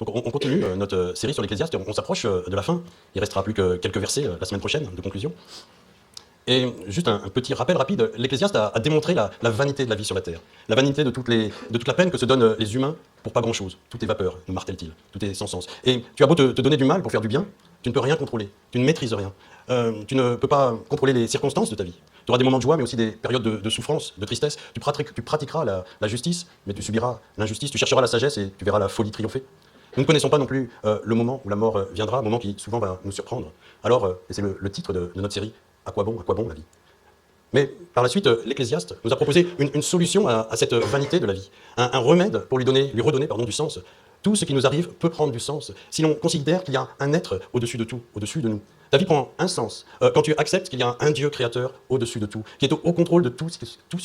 Donc on continue notre série sur l'Ecclésiaste, on s'approche de la fin, il restera plus que quelques versets la semaine prochaine de conclusion. Et juste un petit rappel rapide, l'Ecclésiaste a démontré la vanité de la vie sur la terre, la vanité de toute la peine que se donnent les humains pour pas grand-chose. Tout est vapeur, nous martèle-t-il, tout est sans sens. Et tu as beau te donner du mal pour faire du bien, tu ne peux rien contrôler, tu ne maîtrises rien. Tu ne peux pas contrôler les circonstances de ta vie. Tu auras des moments de joie, mais aussi des périodes de souffrance, de tristesse. Tu pratiqueras la justice, mais tu subiras l'injustice. Tu chercheras la sagesse et tu verras la folie triompher. Nous ne connaissons pas non plus le moment où la mort viendra, un moment qui souvent va nous surprendre. Alors, et c'est le titre de notre série, à quoi bon la vie? Mais par la suite, l'Ecclésiaste nous a proposé une solution à cette vanité de la vie, un remède pour lui redonner du sens. Tout ce qui nous arrive peut prendre du sens si l'on considère qu'il y a un être au-dessus de tout, au-dessus de nous. Ta vie prend un sens quand tu acceptes qu'il y a un Dieu créateur au-dessus de tout, qui est au contrôle de tout ce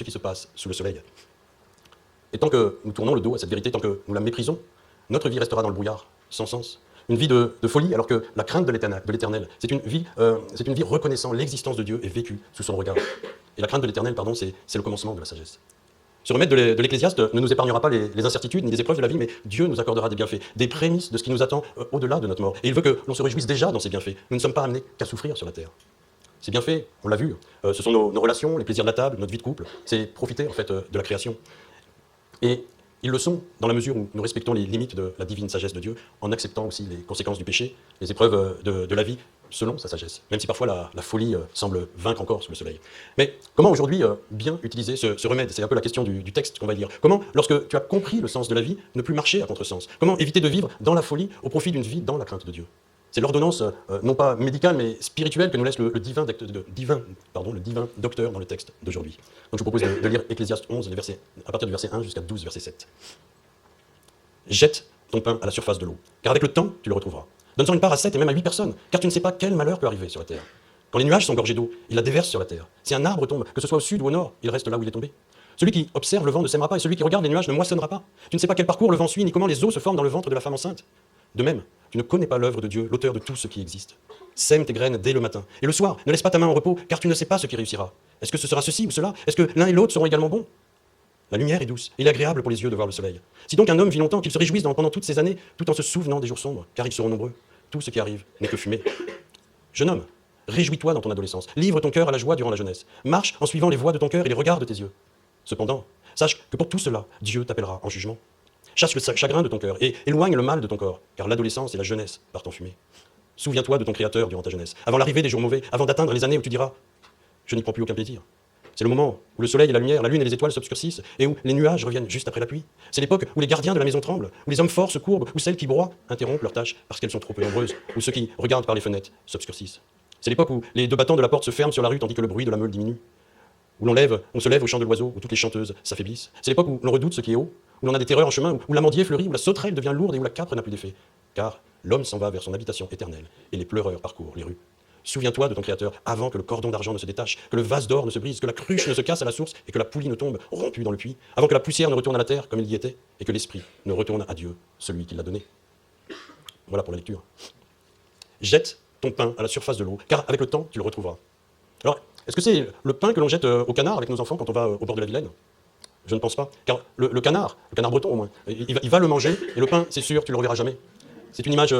qui se passe sous le soleil. Et tant que nous tournons le dos à cette vérité, tant que nous la méprisons, notre vie restera dans le brouillard, sans sens. Une vie de folie, alors que la crainte de l'Éternel, c'est une vie reconnaissant l'existence de Dieu et vécue sous son regard. Et la crainte de l'Éternel, c'est le commencement de la sagesse. Ce remède de l'Ecclésiaste ne nous épargnera pas les incertitudes ni les épreuves de la vie, mais Dieu nous accordera des bienfaits, des prémices de ce qui nous attend au-delà de notre mort. Et il veut que l'on se réjouisse déjà dans ces bienfaits. Nous ne sommes pas amenés qu'à souffrir sur la terre. Ces bienfaits, on l'a vu, ce sont nos relations, les plaisirs de la table, notre vie de couple. C'est profiter en fait de la création. Et ils le sont dans la mesure où nous respectons les limites de la divine sagesse de Dieu, en acceptant aussi les conséquences du péché, les épreuves de la vie, selon sa sagesse, même si parfois la folie semble vaincre encore sous le soleil. Mais comment aujourd'hui bien utiliser ce remède? C'est un peu la question du texte qu'on va lire. Comment, lorsque tu as compris le sens de la vie, ne plus marcher à contresens? Comment éviter de vivre dans la folie au profit d'une vie dans la crainte de Dieu? C'est l'ordonnance, non pas médicale, mais spirituelle que nous laisse le divin docteur dans le texte d'aujourd'hui. Donc je vous propose de lire Ecclésiaste 11, à partir du verset 1 jusqu'à 12, verset 7. Jette ton pain à la surface de l'eau, car avec le temps, tu le retrouveras. Donne-en une part à 7 et même à 8 personnes, car tu ne sais pas quel malheur peut arriver sur la terre. Quand les nuages sont gorgés d'eau, il la déverse sur la terre. Si un arbre tombe, que ce soit au sud ou au nord, il reste là où il est tombé. Celui qui observe le vent ne sèmera pas, et celui qui regarde les nuages ne moissonnera pas. Tu ne sais pas quel parcours le vent suit, ni comment les eaux se forment dans le ventre de la femme enceinte. De même, tu ne connais pas l'œuvre de Dieu, l'auteur de tout ce qui existe. Sème tes graines dès le matin. Et le soir, ne laisse pas ta main en repos, car tu ne sais pas ce qui réussira. Est-ce que ce sera ceci ou cela? Est-ce que l'un et l'autre seront également bons? La lumière est douce, et il est agréable pour les yeux de voir le soleil. Si donc un homme vit longtemps, qu'il se réjouisse pendant toutes ces années, tout en se souvenant des jours sombres, car ils seront nombreux. Tout ce qui arrive n'est que fumée. Jeune homme, réjouis-toi dans ton adolescence. Livre ton cœur à la joie durant la jeunesse. Marche en suivant les voies de ton cœur et les regards de tes yeux. Cependant, sache que pour tout cela, Dieu t'appellera en jugement. Chasse le chagrin de ton cœur et éloigne le mal de ton corps, car l'adolescence et la jeunesse partent en fumée. Souviens-toi de ton Créateur durant ta jeunesse, avant l'arrivée des jours mauvais, avant d'atteindre les années où tu diras « Je n'y prends plus aucun plaisir ». C'est le moment où le soleil et la lumière, la lune et les étoiles s'obscurcissent, et où les nuages reviennent juste après la pluie. C'est l'époque où les gardiens de la maison tremblent, où les hommes forts se courbent, où celles qui broient interrompent leurs tâches parce qu'elles sont trop peu nombreuses, où ceux qui regardent par les fenêtres s'obscurcissent. C'est l'époque où les deux battants de la porte se ferment sur la rue tandis que le bruit de la meule diminue. Où on se lève au chant de l'oiseau, où toutes les chanteuses s'affaiblissent. C'est l'époque où l'on redoute ce qui est haut, où l'on a des terreurs en chemin, où l'amandier fleurit, où la sauterelle devient lourde et où la capre n'a plus d'effet. Car l'homme s'en va vers son habitation éternelle, et les pleureurs parcourent les rues. Souviens-toi de ton Créateur avant que le cordon d'argent ne se détache, que le vase d'or ne se brise, que la cruche ne se casse à la source et que la poulie ne tombe rompue dans le puits, avant que la poussière ne retourne à la terre comme il y était et que l'esprit ne retourne à Dieu, celui qui l'a donné. Voilà pour la lecture. Jette ton pain à la surface de l'eau, car avec le temps, tu le retrouveras. Alors, est-ce que c'est le pain que l'on jette au canard avec nos enfants quand on va au bord de la Vilaine? Je ne pense pas. Car le canard breton au moins, il va le manger et le pain, c'est sûr, tu ne le reverras jamais. C'est une image,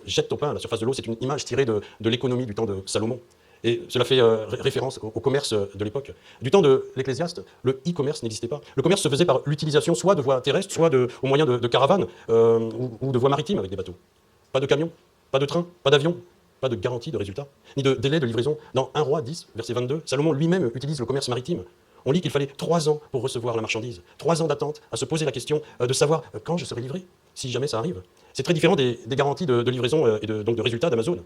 jette ton pain à la surface de l'eau, c'est une image tirée de l'économie du temps de Salomon. Et cela fait référence au commerce de l'époque. Du temps de l'Ecclésiaste, le e-commerce n'existait pas. Le commerce se faisait par l'utilisation soit de voies terrestres, soit au moyen de caravanes ou de voies maritimes avec des bateaux. Pas de camions, pas de trains, pas d'avions, pas de garantie de résultat, ni de délai de livraison. Dans 1 Roi 10, verset 22, Salomon lui-même utilise le commerce maritime. On lit qu'il fallait 3 ans pour recevoir la marchandise, 3 ans d'attente à se poser la question de savoir quand je serai livré, si jamais ça arrive. C'est très différent des garanties de livraison et donc de résultats d'Amazon.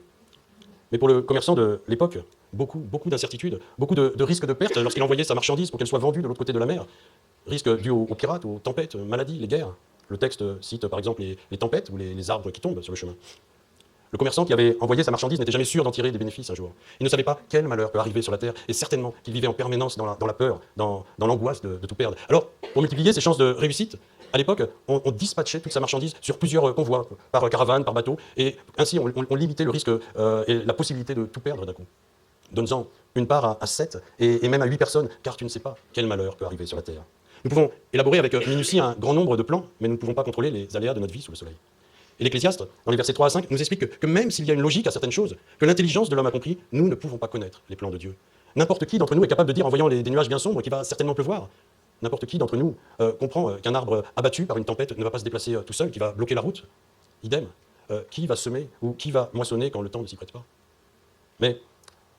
Mais pour le commerçant de l'époque, beaucoup d'incertitudes, beaucoup de risques de perte lorsqu'il envoyait sa marchandise pour qu'elle soit vendue de l'autre côté de la mer. Risques dus aux pirates, aux tempêtes, maladies, les guerres. Le texte cite par exemple les tempêtes ou les arbres qui tombent sur le chemin. Le commerçant qui avait envoyé sa marchandise n'était jamais sûr d'en tirer des bénéfices un jour. Il ne savait pas quel malheur peut arriver sur la terre, et certainement qu'il vivait en permanence dans la peur, dans l'angoisse de tout perdre. Alors, pour multiplier ses chances de réussite, à l'époque, on dispatchait toute sa marchandise sur plusieurs convois, par caravane, par bateau, et ainsi on limitait le risque et la possibilité de tout perdre d'un coup. Donne-en une part à 7 et même à 8 personnes, car tu ne sais pas quel malheur peut arriver sur la terre. Nous pouvons élaborer avec minutie un grand nombre de plans, mais nous ne pouvons pas contrôler les aléas de notre vie sous le soleil. Et l'Ecclésiaste, dans les versets 3 à 5, nous explique que même s'il y a une logique à certaines choses, que l'intelligence de l'homme a compris, nous ne pouvons pas connaître les plans de Dieu. N'importe qui d'entre nous est capable de dire, en voyant des nuages bien sombres, qu'il va certainement pleuvoir. N'importe qui d'entre nous comprend qu'un arbre abattu par une tempête ne va pas se déplacer tout seul, qui va bloquer la route. Idem. Qui va semer ou qui va moissonner quand le temps ne s'y prête pas. Mais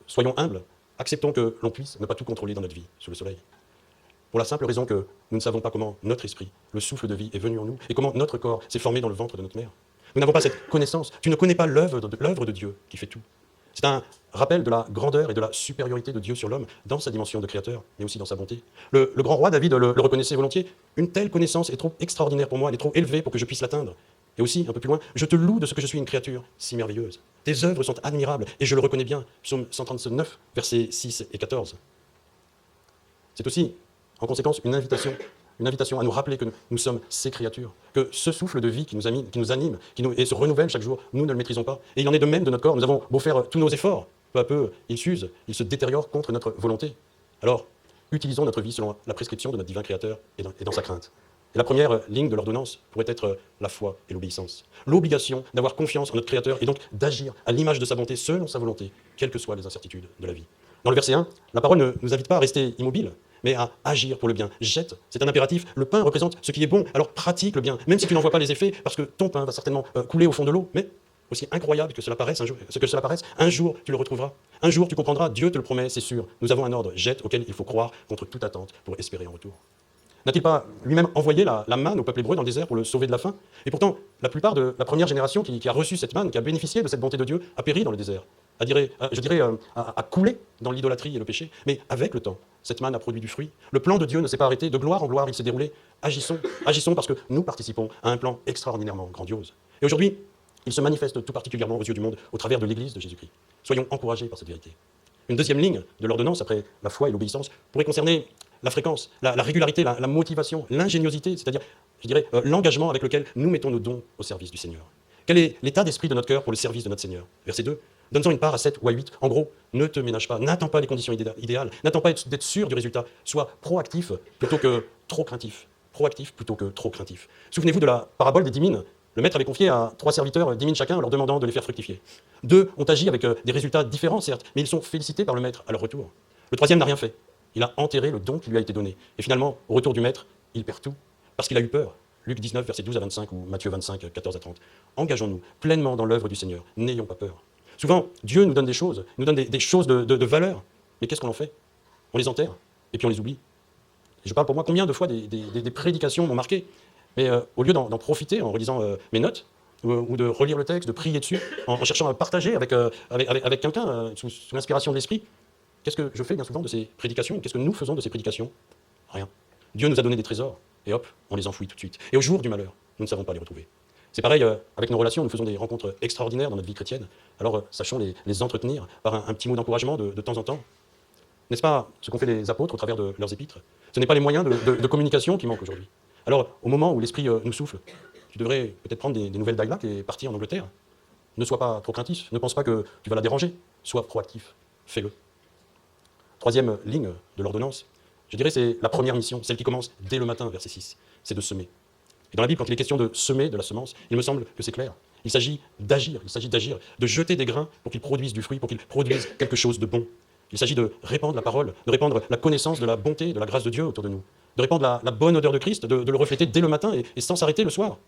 soyons humbles, acceptons que l'on puisse ne pas tout contrôler dans notre vie, sous le soleil. Pour la simple raison que nous ne savons pas comment notre esprit, le souffle de vie, est venu en nous et comment notre corps s'est formé dans le ventre de notre mère. Nous n'avons pas cette connaissance. Tu ne connais pas l'œuvre de Dieu qui fait tout. C'est un rappel de la grandeur et de la supériorité de Dieu sur l'homme dans sa dimension de créateur, mais aussi dans sa bonté. Le grand roi David le reconnaissait volontiers. Une telle connaissance est trop extraordinaire pour moi, elle est trop élevée pour que je puisse l'atteindre. Et aussi, un peu plus loin, je te loue de ce que je suis une créature si merveilleuse. Tes œuvres sont admirables et je le reconnais bien. Psaume 139, versets 6 et 14. C'est aussi, en conséquence, une invitation à nous rappeler que nous sommes ces créatures, que ce souffle de vie qui nous anime, et se renouvelle chaque jour, nous ne le maîtrisons pas. Et il en est de même de notre corps. Nous avons beau faire tous nos efforts, peu à peu, il s'use, il se détériore contre notre volonté. Alors, utilisons notre vie selon la prescription de notre divin Créateur et dans sa crainte. Et la première ligne de l'ordonnance pourrait être la foi et l'obéissance. L'obligation d'avoir confiance en notre Créateur et donc d'agir à l'image de sa bonté selon sa volonté, quelles que soient les incertitudes de la vie. Dans le verset 1, la parole ne nous invite pas à rester immobile, mais à agir pour le bien. Jette, c'est un impératif. Le pain représente ce qui est bon, alors pratique le bien, même si tu n'en vois pas les effets, parce que ton pain va certainement couler au fond de l'eau, mais aussi incroyable que cela paraisse, un jour tu le retrouveras. Un jour tu comprendras, Dieu te le promet, c'est sûr. Nous avons un ordre, jette, auquel il faut croire contre toute attente pour espérer en retour. N'a-t-il pas lui-même envoyé la manne au peuple hébreu dans le désert pour le sauver de la faim? Et pourtant, la plupart de la première génération qui a reçu cette manne, qui a bénéficié de cette bonté de Dieu, a péri dans le désert. A coulé dans l'idolâtrie et le péché. Mais avec le temps, cette manne a produit du fruit. Le plan de Dieu ne s'est pas arrêté. De gloire en gloire, il s'est déroulé. Agissons parce que nous participons à un plan extraordinairement grandiose. Et aujourd'hui, il se manifeste tout particulièrement aux yeux du monde au travers de l'Église de Jésus-Christ. Soyons encouragés par cette vérité. Une deuxième ligne de l'ordonnance, après la foi et l'obéissance, pourrait concerner la fréquence, la régularité, la motivation, l'ingéniosité, c'est-à-dire, l'engagement avec lequel nous mettons nos dons au service du Seigneur. Quel est l'état d'esprit de notre cœur pour le service de notre Seigneur? Verset 2. Donne-en une part à 7 ou à 8. En gros, ne te ménage pas, n'attends pas les conditions idéales, n'attends pas d'être sûr du résultat. Sois proactif plutôt que trop craintif. Proactif plutôt que trop craintif. Souvenez-vous de la parabole des 10 mines. Le maître avait confié à 3 serviteurs 10 mines chacun, leur demandant de les faire fructifier. 2 ont agi avec des résultats différents, certes, mais ils sont félicités par le maître à leur retour. Le 3e n'a rien fait. Il a enterré le don qui lui a été donné. Et finalement, au retour du maître, il perd tout, parce qu'il a eu peur. Luc 19, versets 12 à 25, ou Matthieu 25, 14 à 30. Engageons-nous pleinement dans l'œuvre du Seigneur. N'ayons pas peur. Souvent, Dieu nous donne des choses, nous donne des choses de valeur. Mais qu'est-ce qu'on en fait? On les enterre, et puis on les oublie. Et je parle pour moi, combien de fois des prédications m'ont marqué, mais au lieu d'en profiter en relisant mes notes, ou de relire le texte, de prier dessus, en cherchant à partager avec quelqu'un, sous l'inspiration de l'Esprit, qu'est-ce que je fais bien souvent de ces prédications? Qu'est-ce que nous faisons de ces prédications? Rien. Dieu nous a donné des trésors, et hop, on les enfouit tout de suite. Et au jour du malheur, nous ne savons pas les retrouver. C'est pareil avec nos relations, nous faisons des rencontres extraordinaires dans notre vie chrétienne, alors sachons les entretenir par un petit mot d'encouragement de temps en temps. N'est-ce pas ce qu'ont fait les apôtres au travers de leurs épîtres? Ce n'est pas les moyens de communication qui manquent aujourd'hui. Alors, au moment où l'Esprit nous souffle, tu devrais peut-être prendre des nouvelles d'Ayla qui est partie en Angleterre. Ne sois pas trop craintif, ne pense pas que tu vas la déranger, sois proactif, fais-le. 3e ligne de l'ordonnance, je dirais c'est la première mission, celle qui commence dès le matin, verset 6, c'est de semer. Et dans la Bible, quand il est question de semer de la semence, il me semble que c'est clair. Il s'agit d'agir, de jeter des grains pour qu'ils produisent du fruit, pour qu'ils produisent quelque chose de bon. Il s'agit de répandre la parole, de répandre la connaissance de la bonté, de la grâce de Dieu autour de nous, de répandre la bonne odeur de Christ, de le refléter dès le matin et sans s'arrêter le soir.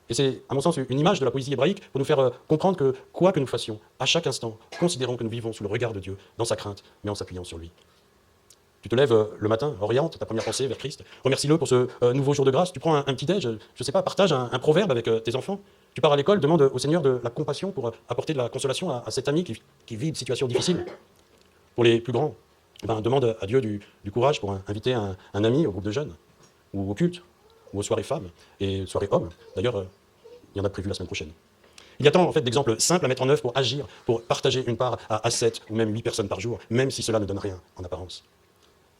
Et c'est, à mon sens, une image de la poésie hébraïque pour nous faire comprendre que, quoi que nous fassions, à chaque instant, considérons que nous vivons sous le regard de Dieu, dans sa crainte, mais en s'appuyant sur lui. Tu te lèves le matin, oriente ta première pensée vers Christ, remercie-le pour ce nouveau jour de grâce, tu prends un petit déj, je ne sais pas, partage un proverbe avec tes enfants, tu pars à l'école, demande au Seigneur de la compassion pour apporter de la consolation à cet ami qui vit une situation difficile. Pour les plus grands, demande à Dieu du courage pour inviter un ami au groupe de jeunes, ou au culte, ou aux soirées femmes, et soirées hommes. D'ailleurs, il y en a prévu la semaine prochaine. Il y a tant en fait, d'exemples simples à mettre en œuvre pour agir, pour partager une part à 7 ou même 8 personnes par jour, même si cela ne donne rien en apparence.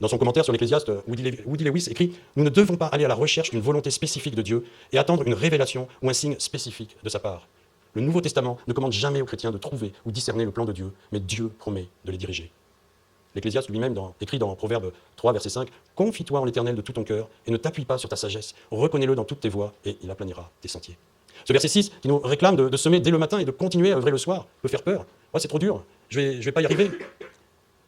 Dans son commentaire sur l'Ecclésiaste, Woody Lewis écrit « Nous ne devons pas aller à la recherche d'une volonté spécifique de Dieu et attendre une révélation ou un signe spécifique de sa part. Le Nouveau Testament ne commande jamais aux chrétiens de trouver ou discerner le plan de Dieu, mais Dieu promet de les diriger. » L'Ecclésiaste lui-même écrit dans Proverbe 3, verset 5 « Confie-toi en l'Éternel de tout ton cœur et ne t'appuie pas sur ta sagesse. Reconnais-le dans toutes tes voies et il aplanira tes sentiers. » Ce verset 6 qui nous réclame de semer dès le matin et de continuer à œuvrer le soir peut faire peur. Ouais, c'est trop dur, je vais pas y arriver.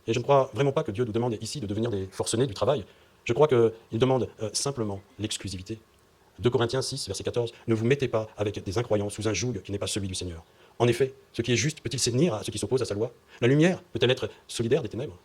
Et je ne crois vraiment pas que Dieu nous demande ici de devenir des forcenés du travail. Je crois qu'il demande simplement l'exclusivité. 2 Corinthiens 6, verset 14, « Ne vous mettez pas avec des incroyants sous un joug qui n'est pas celui du Seigneur. En effet, ce qui est juste peut-il sévenir à ceux qui s'opposent à sa loi? La lumière peut-elle être solidaire des ténèbres? »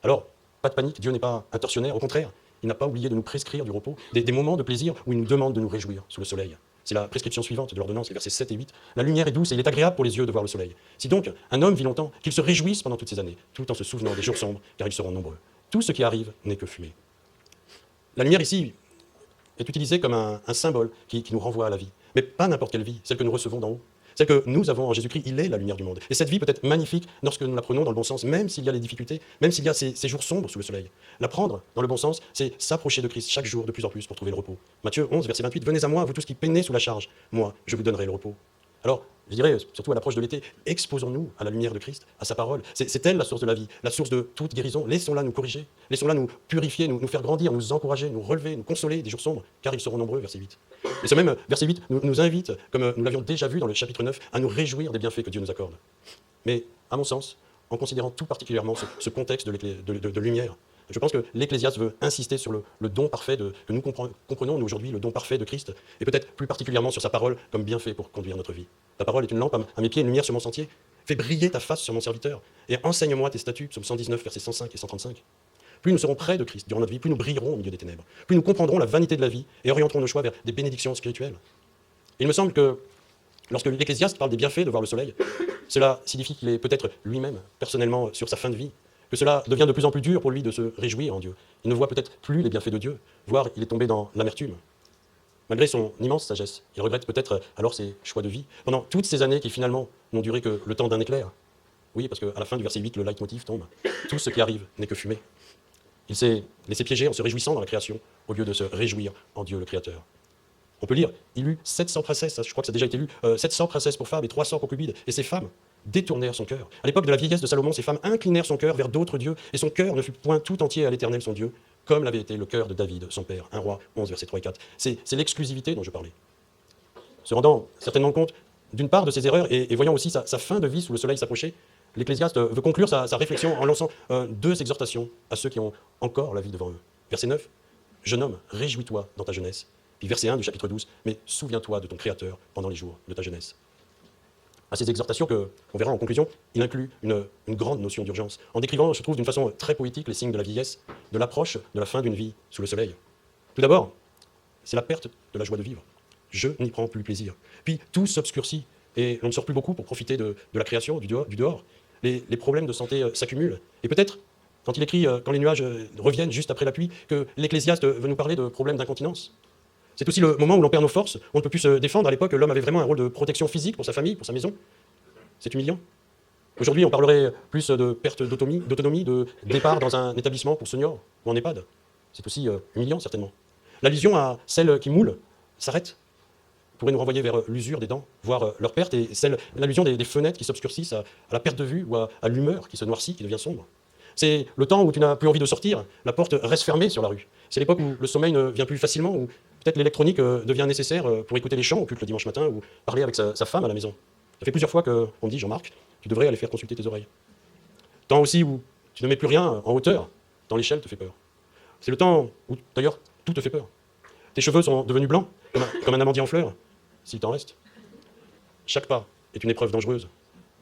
Alors, pas de panique, Dieu n'est pas un tortionnaire, au contraire, il n'a pas oublié de nous prescrire du repos, des moments de plaisir où il nous demande de nous réjouir sous le soleil. C'est la prescription suivante de l'ordonnance, les versets 7 et 8. La lumière est douce et il est agréable pour les yeux de voir le soleil. Si donc un homme vit longtemps, qu'il se réjouisse pendant toutes ces années, tout en se souvenant des jours sombres, car ils seront nombreux. Tout ce qui arrive n'est que fumée. La lumière ici est utilisée comme un symbole qui nous renvoie à la vie. Mais pas n'importe quelle vie, celle que nous recevons d'en haut. Celle que nous avons en Jésus-Christ, il est la lumière du monde. Et cette vie peut être magnifique lorsque nous la prenons dans le bon sens, même s'il y a les difficultés, même s'il y a ces jours sombres sous le soleil. La prendre dans le bon sens, c'est s'approcher de Christ chaque jour de plus en plus pour trouver le repos. Matthieu 11, verset 28, « Venez à moi, vous tous qui peinez sous la charge, moi, je vous donnerai le repos. » Alors, je dirais, surtout à l'approche de l'été, exposons-nous à la lumière de Christ, à sa parole. C'est elle la source de la vie, la source de toute guérison. Laissons-la nous corriger, laissons-la nous purifier, nous faire grandir, nous encourager, nous relever, nous consoler des jours sombres, car ils seront nombreux, verset 8. Et ce même verset 8 nous invite, comme nous l'avions déjà vu dans le chapitre 9, à nous réjouir des bienfaits que Dieu nous accorde. Mais, à mon sens, en considérant tout particulièrement ce contexte de lumière, je pense que l'Ecclésiaste veut insister sur le don parfait que nous comprenons nous, aujourd'hui, le don parfait de Christ, et peut-être plus particulièrement sur sa parole comme bienfait pour conduire notre vie. Ta parole est une lampe à mes pieds, une lumière sur mon sentier. Fais briller ta face sur mon serviteur, et enseigne-moi tes statuts, psaume 119, versets 105 et 135. Plus nous serons près de Christ durant notre vie, plus nous brillerons au milieu des ténèbres, plus nous comprendrons la vanité de la vie et orienterons nos choix vers des bénédictions spirituelles. Et il me semble que lorsque l'Ecclésiaste parle des bienfaits de voir le soleil, cela signifie qu'il est peut-être lui-même, personnellement, sur sa fin de vie, que cela devient de plus en plus dur pour lui de se réjouir en Dieu. Il ne voit peut-être plus les bienfaits de Dieu, voire il est tombé dans l'amertume. Malgré son immense sagesse, il regrette peut-être alors ses choix de vie, pendant toutes ces années qui finalement n'ont duré que le temps d'un éclair. Oui, parce qu'à la fin du verset 8, le leitmotiv tombe. Tout ce qui arrive n'est que fumée. Il s'est laissé piéger en se réjouissant dans la création, au lieu de se réjouir en Dieu le Créateur. On peut lire, il eut 700 princesses, je crois que ça a déjà été lu, 700 princesses pour femmes et 300 concubines, et ces femmes détournèrent son cœur. À l'époque de la vieillesse de Salomon, ces femmes inclinèrent son cœur vers d'autres dieux, et son cœur ne fut point tout entier à l'Éternel son Dieu, comme l'avait été le cœur de David, son père. 1 Roi 11, versets 3 et 4. C'est l'exclusivité dont je parlais. Se rendant certainement compte d'une part de ses erreurs, et voyant aussi sa fin de vie sous le soleil s'approcher, l'Ecclésiaste veut conclure sa réflexion en lançant 2 exhortations à ceux qui ont encore la vie devant eux. Verset 9, « Jeune homme, réjouis-toi dans ta jeunesse. » Puis verset 1 du chapitre 12, « Mais souviens-toi de ton Créateur pendant les jours de ta jeunesse. » À ces exhortations qu'on verra en conclusion, il inclut une grande notion d'urgence, en décrivant, je trouve, d'une façon très poétique les signes de la vieillesse, de l'approche de la fin d'une vie sous le soleil. Tout d'abord, c'est la perte de la joie de vivre. Je n'y prends plus plaisir. Puis tout s'obscurcit, et l'on ne sort plus beaucoup pour profiter de la création, du dehors. Les problèmes de santé s'accumulent. Et peut-être, quand il écrit, quand les nuages reviennent juste après la pluie, que l'Ecclésiaste veut nous parler de problèmes d'incontinence. C'est aussi le moment où l'on perd nos forces, on ne peut plus se défendre. À l'époque, l'homme avait vraiment un rôle de protection physique pour sa famille, pour sa maison. C'est humiliant. Aujourd'hui, on parlerait plus de perte d'autonomie, de départ dans un établissement pour seniors ou en EHPAD. C'est aussi humiliant, certainement. L'allusion à celle qui moule s'arrête, pourrait nous renvoyer vers l'usure des dents, voire leur perte, et l'allusion des fenêtres qui s'obscurcissent à la perte de vue ou à l'humeur qui se noircit, qui devient sombre. C'est le temps où tu n'as plus envie de sortir, la porte reste fermée sur la rue. C'est l'époque où le sommeil ne vient plus facilement, où peut-être l'électronique devient nécessaire pour écouter les chants au culte le dimanche matin ou parler avec sa femme à la maison. Ça fait plusieurs fois qu'on me dit, Jean-Marc, tu devrais aller faire consulter tes oreilles. Temps aussi où tu ne mets plus rien en hauteur, tant l'échelle te fait peur. C'est le temps où, d'ailleurs, tout te fait peur. Tes cheveux sont devenus blancs, comme un amandier en fleurs, s'il t'en reste. Chaque pas est une épreuve dangereuse.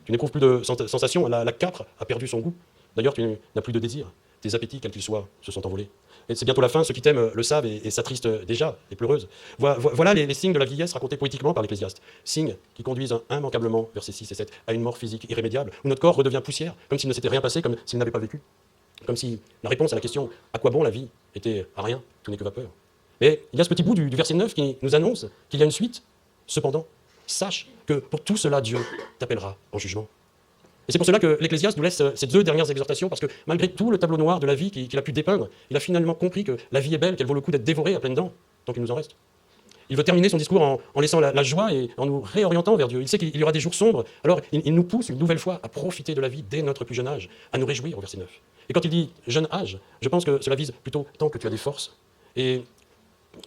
Tu n'éprouves plus de sensation, la capre a perdu son goût. D'ailleurs, tu n'as plus de désir. Tes appétits, quels qu'ils soient, se sont envolés. Et c'est bientôt la fin, ceux qui t'aiment le savent et s'attristent déjà, les pleureuses. Voilà les signes de la vieillesse racontés poétiquement par l'Ecclésiaste. Signes qui conduisent immanquablement, versets 6 et 7, à une mort physique irrémédiable, où notre corps redevient poussière, comme s'il ne s'était rien passé, comme s'il n'avait pas vécu. Comme si la réponse à la question « à quoi bon la vie ?» était « à rien, tout n'est que vapeur ». Mais il y a ce petit bout du verset 9 qui nous annonce qu'il y a une suite. Cependant, sache que pour tout cela, Dieu t'appellera en jugement. Et c'est pour cela que l'Ecclésiaste nous laisse ces 2 dernières exhortations, parce que malgré tout le tableau noir de la vie qu'il a pu dépeindre, il a finalement compris que la vie est belle, qu'elle vaut le coup d'être dévorée à pleines dents, tant qu'il nous en reste. Il veut terminer son discours en laissant la joie et en nous réorientant vers Dieu. Il sait qu'il y aura des jours sombres, alors il nous pousse une nouvelle fois à profiter de la vie dès notre plus jeune âge, à nous réjouir au verset 9. Et quand il dit jeune âge, je pense que cela vise plutôt tant que tu as des forces. Et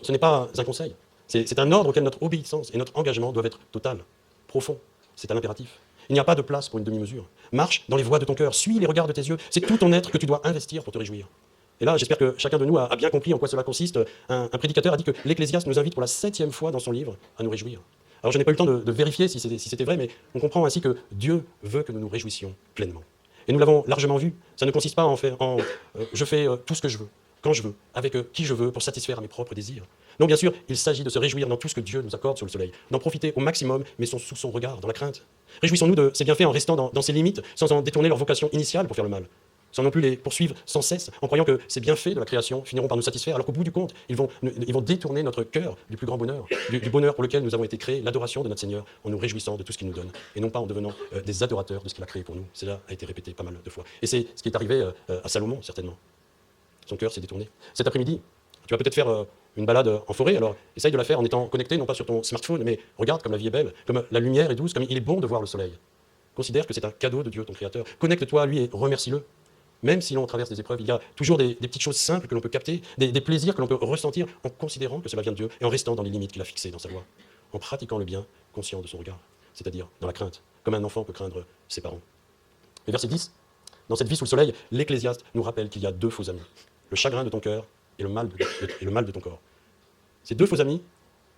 ce n'est pas un conseil, C'est un ordre auquel notre obéissance et notre engagement doivent être total, profond. C'est un impératif. Il n'y a pas de place pour une demi-mesure. Marche dans les voies de ton cœur, suis les regards de tes yeux. C'est tout ton être que tu dois investir pour te réjouir. Et là, j'espère que chacun de nous a bien compris en quoi cela consiste. Un prédicateur a dit que l'Ecclésiaste nous invite pour la 7e fois dans son livre à nous réjouir. Alors je n'ai pas eu le temps de vérifier si c'était vrai, mais on comprend ainsi que Dieu veut que nous nous réjouissions pleinement. Et nous l'avons largement vu. Ça ne consiste pas je fais tout ce que je veux, quand je veux, avec qui je veux, pour satisfaire à mes propres désirs. Non, bien sûr, il s'agit de se réjouir dans tout ce que Dieu nous accorde sur le soleil, d'en profiter au maximum, mais sous son regard, dans la crainte. Réjouissons-nous de ses bienfaits en restant dans ses limites, sans en détourner leur vocation initiale pour faire le mal, sans non plus les poursuivre sans cesse, en croyant que ces bienfaits de la création finiront par nous satisfaire, alors qu'au bout du compte, ils vont détourner notre cœur du plus grand bonheur, du bonheur pour lequel nous avons été créés, l'adoration de notre Seigneur, en nous réjouissant de tout ce qu'il nous donne, et non pas en devenant des adorateurs de ce qu'il a créé pour nous. Cela a été répété pas mal de fois. Et c'est ce qui est arrivé à Salomon, certainement. Son cœur s'est détourné. Cet après-midi, tu vas peut-être faire une balade en forêt, alors essaye de la faire en étant connecté, non pas sur ton smartphone, mais regarde comme la vie est belle, comme la lumière est douce, comme il est bon de voir le soleil. Considère que c'est un cadeau de Dieu, ton Créateur. Connecte-toi à lui et remercie-le. Même si l'on traverse des épreuves, il y a toujours des petites choses simples que l'on peut capter, des plaisirs que l'on peut ressentir en considérant que cela vient de Dieu et en restant dans les limites qu'il a fixées dans sa loi, en pratiquant le bien, conscient de son regard, c'est-à-dire dans la crainte, comme un enfant peut craindre ses parents. Et verset 10, dans cette vie sous le soleil, l'Ecclésiaste nous rappelle qu'il y a deux faux amis, le chagrin de ton cœur et le mal de ton corps. Ces deux faux amis,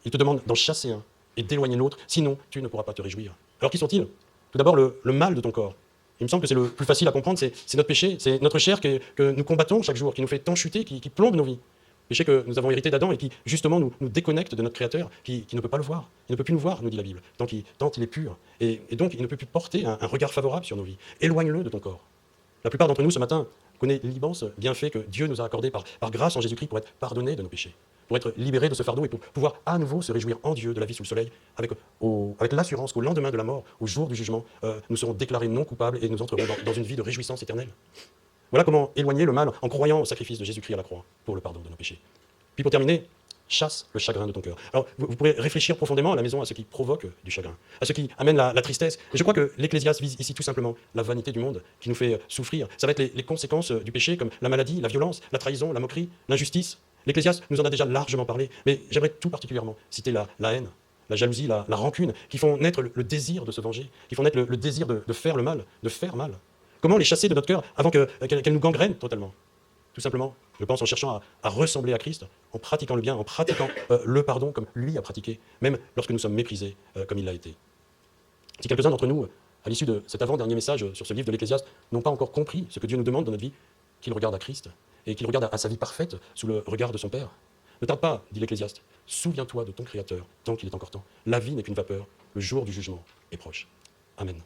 ils te demandent d'en chasser un et d'éloigner l'autre, sinon tu ne pourras pas te réjouir. Alors qui sont-ils? Tout d'abord le mal de ton corps. Il me semble que c'est le plus facile à comprendre, c'est notre péché, c'est notre chair que nous combattons chaque jour, qui nous fait tant chuter, qui plombe nos vies. Péché que nous avons hérité d'Adam et qui, justement, nous déconnecte de notre Créateur, qui ne peut pas le voir. Il ne peut plus nous voir, nous dit la Bible, tant il est pur. Et donc, il ne peut plus porter un regard favorable sur nos vies. Éloigne-le de ton corps. La plupart d'entre nous, ce matin, connaissent l'immense bienfait que Dieu nous a accordé par grâce en Jésus-Christ pour être pardonnés de nos péchés, pour être libérés de ce fardeau et pour pouvoir à nouveau se réjouir en Dieu de la vie sous le soleil, avec l'assurance qu'au lendemain de la mort, au jour du jugement, nous serons déclarés non coupables et nous entrerons dans une vie de réjouissance éternelle. Voilà comment éloigner le mal en croyant au sacrifice de Jésus-Christ à la croix pour le pardon de nos péchés. Puis pour terminer, chasse le chagrin de ton cœur. Alors, vous pourrez réfléchir profondément à la maison à ce qui provoque du chagrin, à ce qui amène la tristesse. Et je crois que l'Ecclésiaste vise ici tout simplement la vanité du monde qui nous fait souffrir. Ça va être les conséquences du péché comme la maladie, la violence, la trahison, la moquerie, l'injustice. L'Ecclésiaste nous en a déjà largement parlé, mais j'aimerais tout particulièrement citer la haine, la jalousie, la rancune, qui font naître le désir de se venger, qui font naître le désir de faire le mal, de faire mal. Comment les chasser de notre cœur avant qu'elles nous gangrènent totalement? Tout simplement, je pense, en cherchant à ressembler à Christ, en pratiquant le bien, en pratiquant le pardon comme lui a pratiqué, même lorsque nous sommes méprisés comme il l'a été. Si quelques-uns d'entre nous, à l'issue de cet avant-dernier message sur ce livre de l'Ecclésiaste, n'ont pas encore compris ce que Dieu nous demande dans notre vie, qu'ils regardent à Christ et qu'ils regardent à sa vie parfaite sous le regard de son Père. Ne tarde pas, dit l'Ecclésiaste, souviens-toi de ton Créateur tant qu'il est encore temps. La vie n'est qu'une vapeur, le jour du jugement est proche. Amen.